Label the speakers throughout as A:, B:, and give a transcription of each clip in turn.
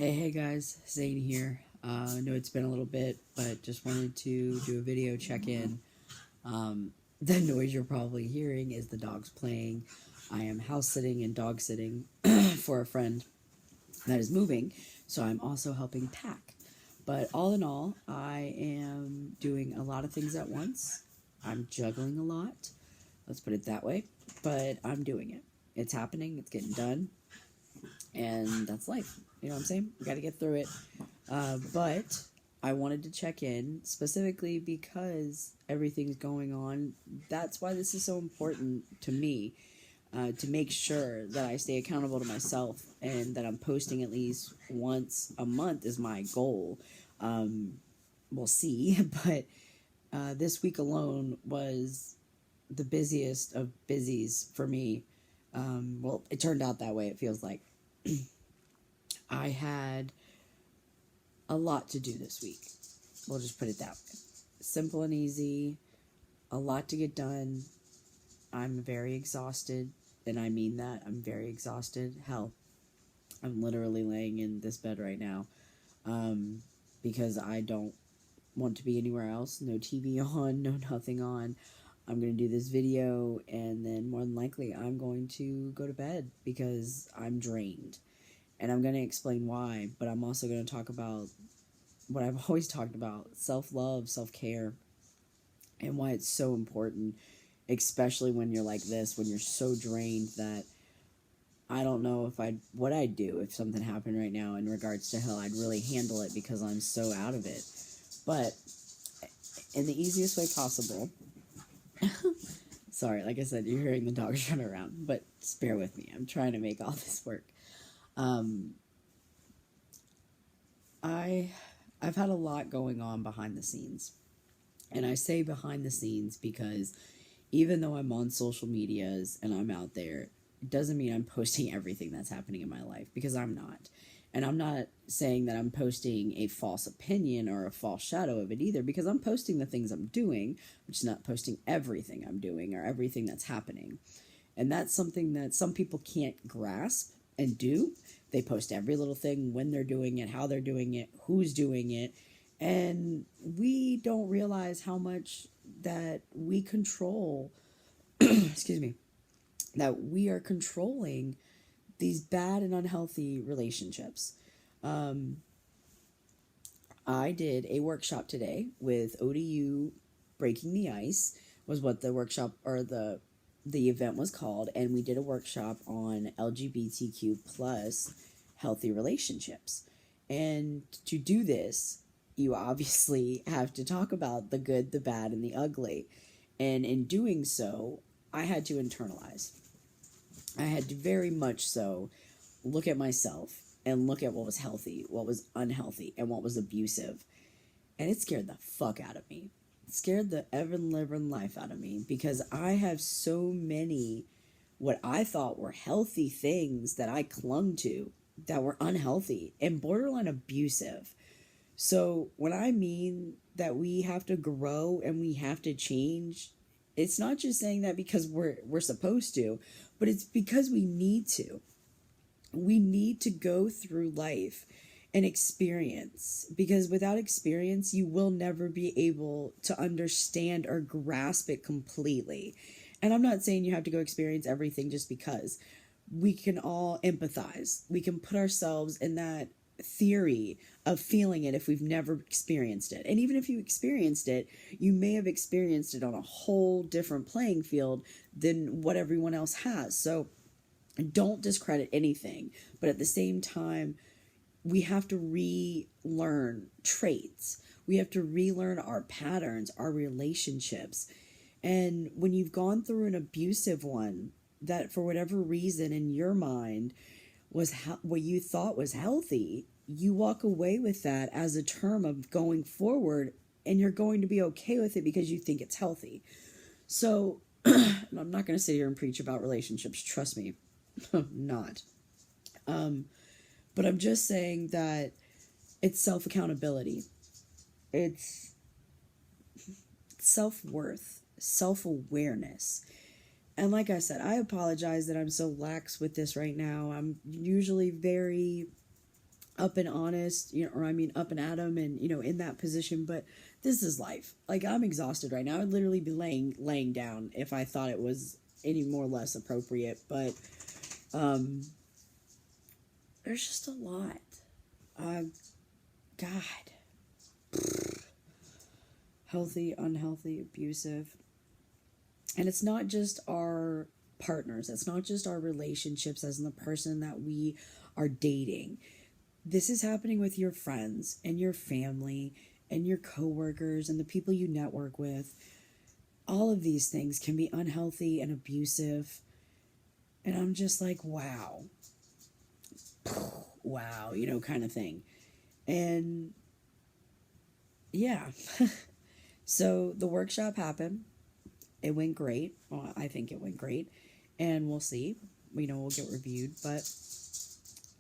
A: Hey guys, Zane here. I know it's been a little bit, but just wanted to do a video check-in. The noise you're probably hearing is the dogs playing. I am house sitting and dog sitting for a friend that is moving, so I'm also helping pack. But all in all, I am doing a lot of things at once. I'm juggling a lot, let's put it that way, but I'm doing it. It's happening, it's getting done, and that's life. You know what I'm saying? We got to get through it. But I wanted to check in specifically because everything's going on. That's why this is so important to me, to make sure that I stay accountable to myself and that I'm posting at least once a month is my goal. We'll see, but this week alone was the busiest of busies for me. Well, it turned out that way, it feels like. I had a lot to do this week. We'll just put it that way. Simple and easy, a lot to get done. I'm very exhausted, and I mean that. I'm very exhausted. Hell, I'm literally laying in this bed right now because I don't want to be anywhere else. No TV on, no nothing on. I'm going to do this video, and then more than likely I'm going to go to bed because I'm drained. And I'm going to explain why, but I'm also going to talk about what I've always talked about, self-love, self-care, and why it's so important, especially when you're like this, when you're so drained that I don't know what I'd do if something happened right now in regards to how I'd really handle it because I'm so out of it. But in the easiest way possible, sorry, like I said, you're hearing the dogs run around, but just bear with me. I'm trying to make all this work. I've had a lot going on behind the scenes, and I say behind the scenes because even though I'm on social medias and I'm out there, it doesn't mean I'm posting everything that's happening in my life, because I'm not. And I'm not saying that I'm posting a false opinion or a false shadow of it either, because I'm posting the things I'm doing, which is not posting everything I'm doing or everything that's happening. And that's something that some people can't grasp and do. They post every little thing, when they're doing it, how they're doing it, who's doing it, and we don't realize how much that we control, excuse me, that we are controlling these bad and unhealthy relationships. I did a workshop today with ODU. Breaking the Ice was what the workshop or the event was called, and we did a workshop on LGBTQ plus healthy relationships. And to do this, you obviously have to talk about the good, the bad, and the ugly. And in doing so, I had to internalize. I had to very much so look at myself and look at what was healthy, what was unhealthy, and what was abusive. And it scared the fuck out of me. Scared the ever-living life out of me, because I have so many what I thought were healthy things that I clung to that were unhealthy and borderline abusive. So when I mean that we have to grow and we have to change, it's not just saying that because we're supposed to, but it's because we need to. We need to go through life and experience, because without experience you will never be able to understand or grasp it completely. And I'm not saying you have to go experience everything just because. We can all empathize. We can put ourselves in that theory of feeling it if we've never experienced it. And even if you experienced it, you may have experienced it on a whole different playing field than what everyone else has. So don't discredit anything, but at the same time, we have to relearn traits. We have to relearn our patterns, our relationships. And when you've gone through an abusive one that for whatever reason in your mind was what you thought was healthy, you walk away with that as a term of going forward, and you're going to be okay with it because you think it's healthy. So I'm not going to sit here and preach about relationships, trust me. Not. But I'm just saying that it's self-accountability. It's self-worth, self-awareness. And like I said, I apologize that I'm so lax with this right now. I'm usually very up and honest, or I mean up and at 'em and, in that position, but this is life. Like, I'm exhausted right now. I'd literally be laying down if I thought it was any more or less appropriate, but there's just a lot. God. Healthy, unhealthy, abusive. And it's not just our partners. It's not just our relationships as in the person that we are dating. This is happening with your friends and your family and your coworkers and the people you network with. All of these things can be unhealthy and abusive. And I'm just like, wow. Wow, kind of thing. And yeah. So the workshop happened. It went great. Well, I think it went great. And we'll see. We'll get reviewed. But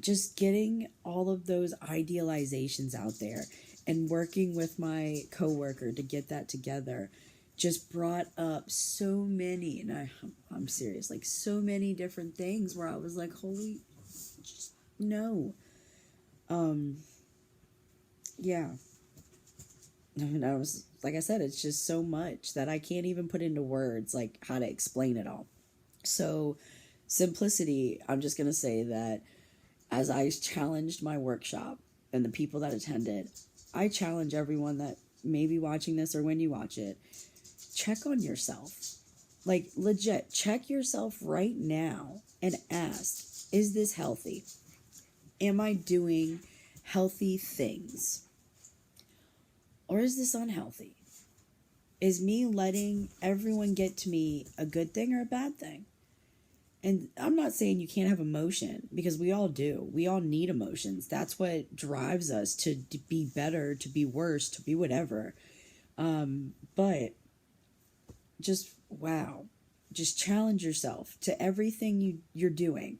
A: just getting all of those idealizations out there and working with my coworker to get that together just brought up so many, and I'm serious, like so many different things where I was like, holy, just no. Yeah. And I was, like I said, it's just so much that I can't even put into words, like how to explain it all. So, simplicity, I'm just going to say that as I challenged my workshop and the people that attended, I challenge everyone that may be watching this or when you watch it, check on yourself. Like, legit, check yourself right now and ask, is this healthy? Am I doing healthy things? Or is this unhealthy? Is me letting everyone get to me a good thing or a bad thing? And I'm not saying you can't have emotion, because we all do. We all need emotions. That's what drives us to be better, to be worse, to be whatever. But just, wow. Just challenge yourself to everything you're doing.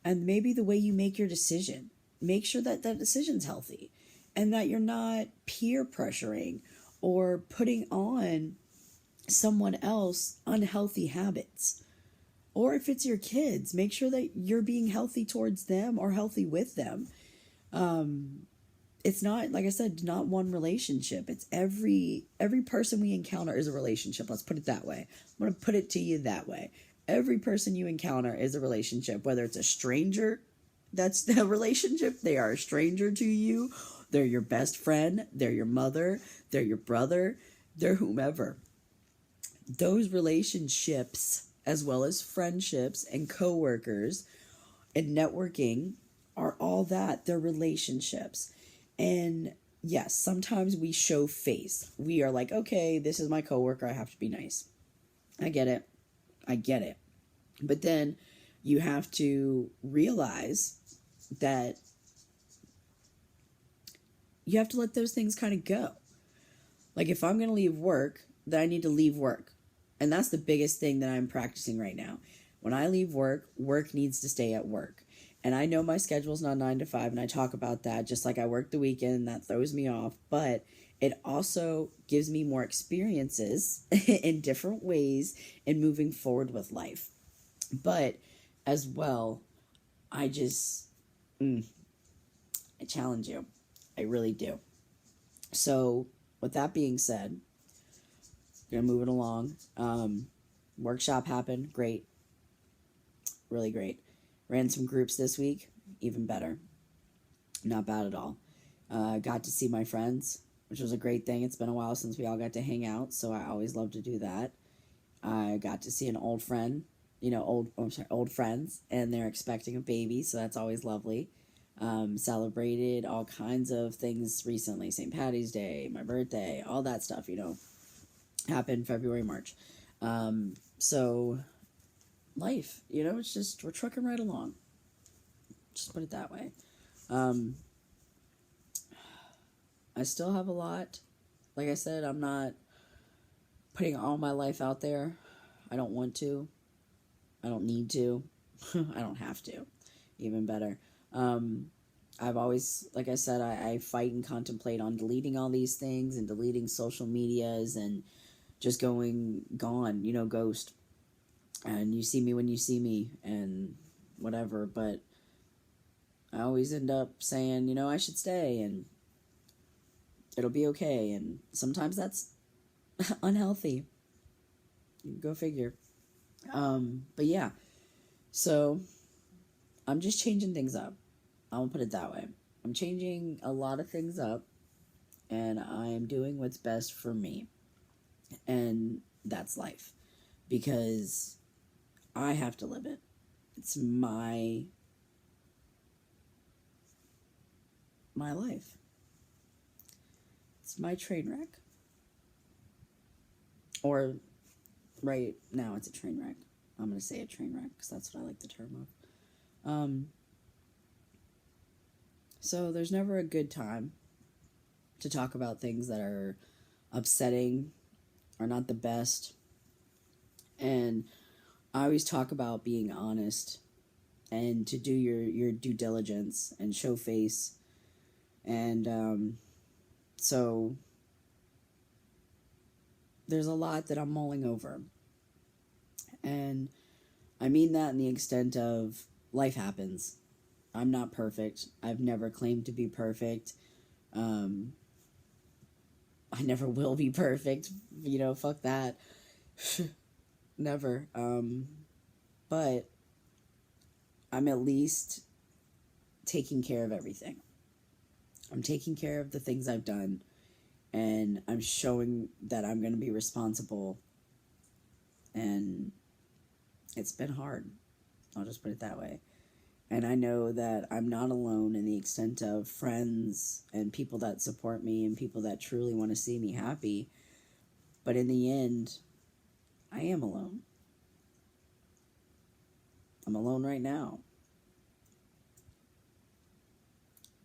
A: And maybe the way you make your decision. Make sure that that decision's healthy. And that you're not peer pressuring or putting on someone else unhealthy habits. Or if it's your kids, make sure that you're being healthy towards them or healthy with them. It's not, like I said, not one relationship. It's every person we encounter is a relationship. Let's put it that way. I'm going to put it to you that way. Every person you encounter is a relationship, whether it's a stranger, that's the relationship. They are a stranger to you. They're your best friend. They're your mother. They're your brother. They're whomever. Those relationships, as well as friendships and coworkers and networking, are all that. They're relationships. And yes, sometimes we show face. We are like, okay, this is my coworker. I have to be nice. I get it. But then you have to realize that you have to let those things kind of go. Like, if I'm going to leave work, then I need to leave work. And that's the biggest thing that I'm practicing right now. When I leave work, work needs to stay at work. And I know my schedule's not 9 to 5, and I talk about that, just like I work the weekend, and that throws me off. But it also gives me more experiences in different ways in moving forward with life. But as well, I challenge you. I really do. So with that being said, gonna move it along. Workshop happened. Great. Really great. Ran some groups this week. Even better. Not bad at all. Got to see my friends, which was a great thing. It's been a while since we all got to hang out, so I always love to do that. I got to see an old friend, old friends, and they're expecting a baby, so that's always lovely. Celebrated all kinds of things recently. St. Patty's Day, my birthday, all that stuff, happened February, March. So life, it's just, we're trucking right along. Just put it that way. I still have a lot. Like I said, I'm not putting all my life out there. I don't want to. I don't need to. I don't have to. Even better. I've always, like I said, I fight and contemplate on deleting all these things and deleting social medias and just going gone, ghost. And you see me when you see me and whatever. But I always end up saying, you know, I should stay and it'll be okay. And sometimes that's unhealthy. Go figure. But yeah, so I'm just changing things up. I'll put it that way. I'm changing a lot of things up, and I am doing what's best for me. And that's life. Because I have to live it. It's my life. It's my train wreck. Or right now it's a train wreck. I'm going to say a train wreck because that's what I like the term of. So there's never a good time to talk about things that are upsetting or not the best. And I always talk about being honest and to do your due diligence and show face. And so there's a lot that I'm mulling over. And I mean that in the extent of life happens. I'm not perfect. I've never claimed to be perfect. I never will be perfect. You know, fuck that. Never. But I'm at least taking care of everything. I'm taking care of the things I've done, and I'm showing that I'm going to be responsible. And it's been hard. I'll just put it that way. And I know that I'm not alone in the extent of friends and people that support me and people that truly want to see me happy. But in the end, I am alone. I'm alone right now.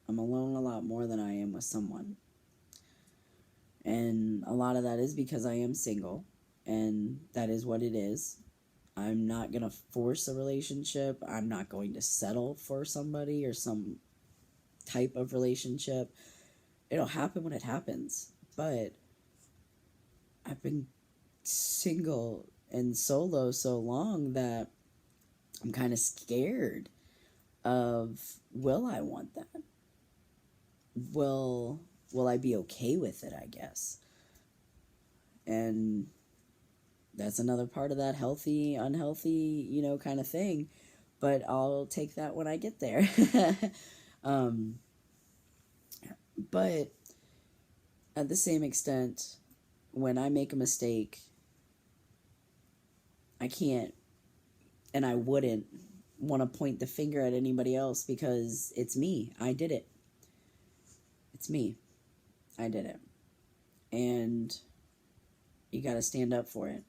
A: I'm alone a lot more than I am with someone. And a lot of that is because I am single, and that is what it is. I'm not going to force a relationship. I'm not going to settle for somebody or some type of relationship. It'll happen when it happens. But I've been single and solo so long that I'm kind of scared of, will I want that? Will I be okay with it, I guess? And that's another part of that healthy, unhealthy, you know, kind of thing. But I'll take that when I get there. But at the same extent, when I make a mistake, I can't, and I wouldn't want to point the finger at anybody else because it's me. I did it. It's me. I did it. And you got to stand up for it.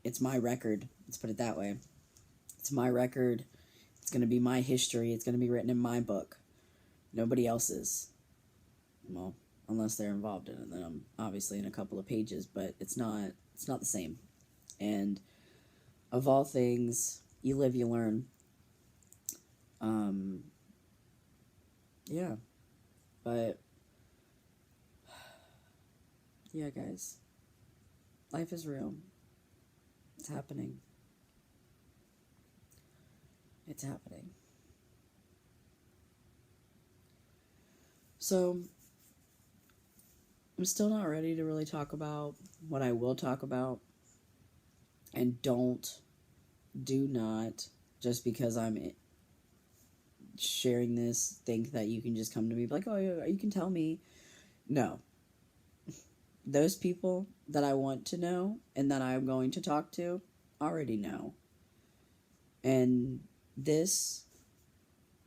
A: It's my record. Let's put it that way. It's my record. It's going to be my history. It's going to be written in my book. Nobody else's. Well, unless they're involved in it, then I'm obviously in a couple of pages, but it's not the same. And of all things, you live, you learn. Yeah. But yeah, guys. Life is real. It's happening. It's happening. So, I'm still not ready to really talk about what I will talk about. And do not, just because I'm sharing this, think that you can just come to me like, oh, you can tell me. No. Those people that I want to know and that I'm going to talk to already know. And this,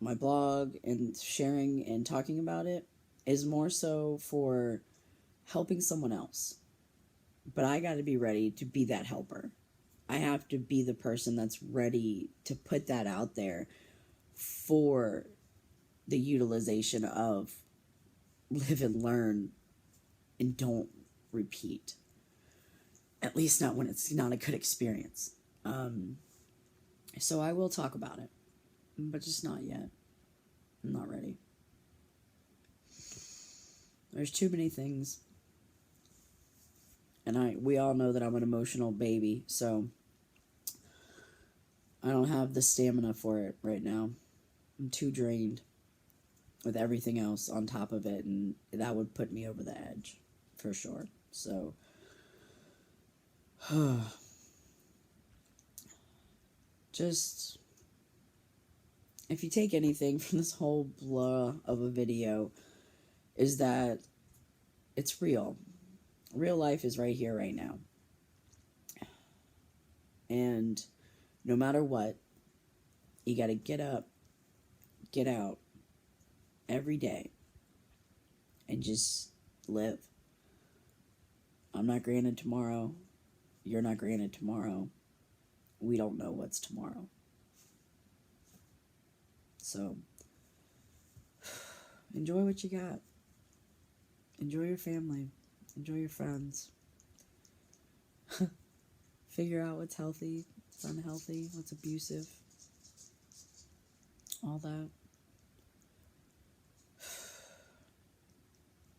A: my blog and sharing and talking about it, is more so for helping someone else. But I got to be ready to be that helper. I have to be the person that's ready to put that out there for the utilization of live and learn and don't repeat. At least not when it's not a good experience. So I will talk about it, but just not yet. I'm not ready. There's too many things. And we all know that I'm an emotional baby, so I don't have the stamina for it right now. I'm too drained with everything else on top of it, and that would put me over the edge for sure. So just, if you take anything from this whole blah of a video, is that it's real. Real life is right here, right now. And no matter what, you got to get up, get out every day, and just live. I'm not granted tomorrow. You're not granted tomorrow. We don't know what's tomorrow. So, enjoy what you got. Enjoy your family. Enjoy your friends. Figure out what's healthy, what's unhealthy, what's abusive. All that.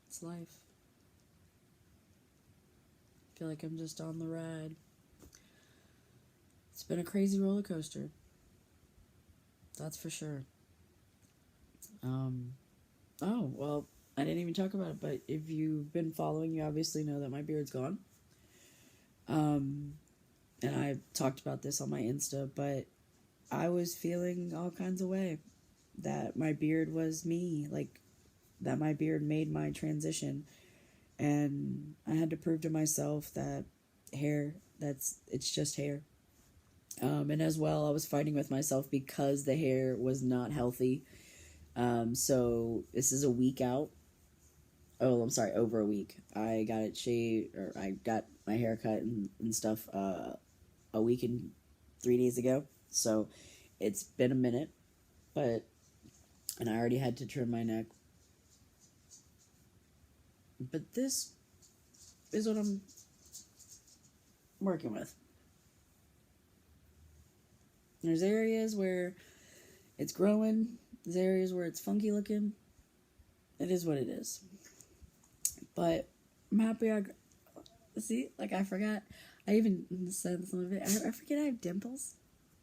A: It's life. I feel like I'm just on the ride. It's been a crazy roller coaster. That's for sure. Oh, well, I didn't even talk about it, but if you've been following, you obviously know that my beard's gone. And I talked about this on my Insta, but I was feeling all kinds of way that my beard was me, like that my beard made my transition. And I had to prove to myself that it's just hair. And as well, I was fighting with myself because the hair was not healthy. So this is a week out. Oh, I'm sorry, over a week. I got it shaved, or I got my hair cut and stuff, a week and 3 days ago. So it's been a minute, and I already had to trim my neck. But this is what I'm working with. There's areas where it's growing. There's areas where it's funky looking. It is what it is. But I'm happy see, like I forgot. I even said some of it. I forget I have dimples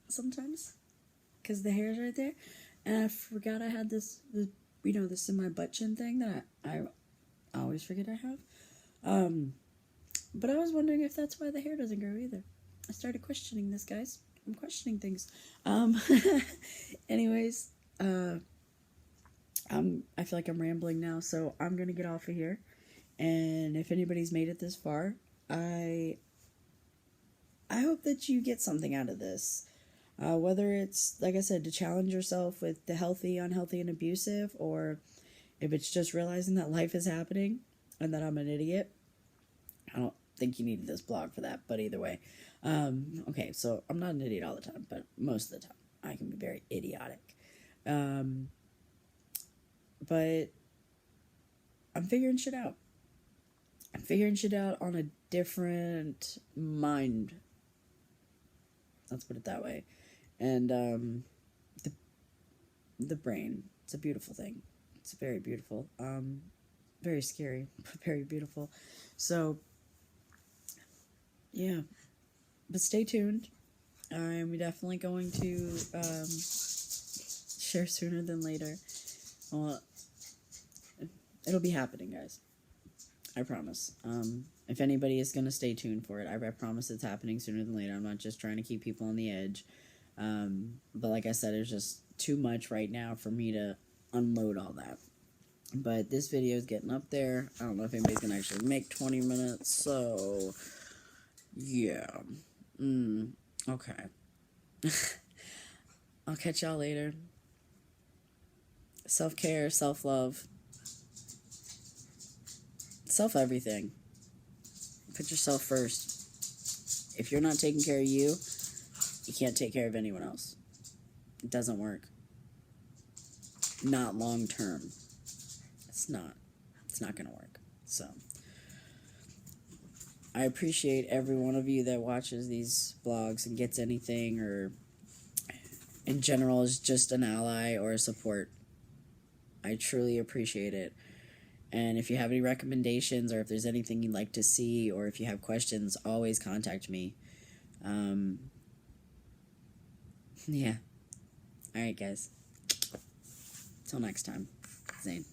A: sometimes because the hair's right there. And I forgot I had this in my butt chin thing that I always forget I have. But I was wondering if that's why the hair doesn't grow either. I started questioning this, guys. I'm questioning things. Anyways, I feel like I'm rambling now, so I'm gonna get off of here. And if anybody's made it this far, I hope that you get something out of this. Whether it's, like I said, to challenge yourself with the healthy, unhealthy, and abusive, or if it's just realizing that life is happening and that I'm an idiot. I don't think you needed this blog for that, but either way. Okay, so I'm not an idiot all the time, but most of the time I can be very idiotic. But I'm figuring shit out. I'm figuring shit out on a different mind. Let's put it that way. And the brain, it's a beautiful thing. It's very beautiful. Very scary, but very beautiful. So, yeah. But stay tuned. I'm definitely going to share sooner than later. Well, it'll be happening, guys. I promise. If anybody is going to stay tuned for it, I promise it's happening sooner than later. I'm not just trying to keep people on the edge. But like I said, it's just too much right now for me to unload all that. But this video is getting up there. I don't know if anybody's going to actually make 20 minutes, so yeah. Okay. I'll catch y'all later. Self-care, self-love, self-everything. Put yourself first. If you're not taking care of you, you can't take care of anyone else. It doesn't work. Not long term. It's not. It's not going to work. So, I appreciate every one of you that watches these vlogs and gets anything, or in general is just an ally or a support. I truly appreciate it. And if you have any recommendations, or if there's anything you'd like to see, or if you have questions, always contact me. Yeah. All right, guys. Till next time, Zane.